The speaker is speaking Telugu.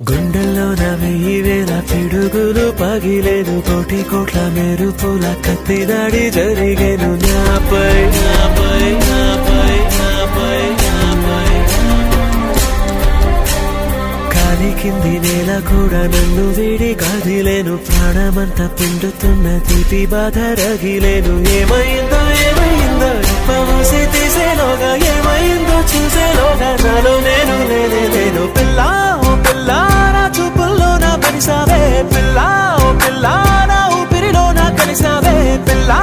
గుండెల్లోన 1000 పిడుగులు పగిలేను కోటి కోట్ల మెరుపుల కత్తి దాడి జరిగేను నాపై నాపై నాపై నాపై నాపై కాలి కింది నేల కూడా నన్ను వీడి కదిలేను ప్రాణమంతా పిండుతున్న తీపి బాధ రగిలేను ఏమైందో ఏమైందో మూసి తీసేలోగా ఏమైందో చూసేలోగా నాలో నేను లేను పిల్లా ఓ పిల్లా నా చూపుల్లో నా పరిసావే పిల్లా ఓ పిల్లా నా ఊపిరిలో నా కలిసావే పిల్లా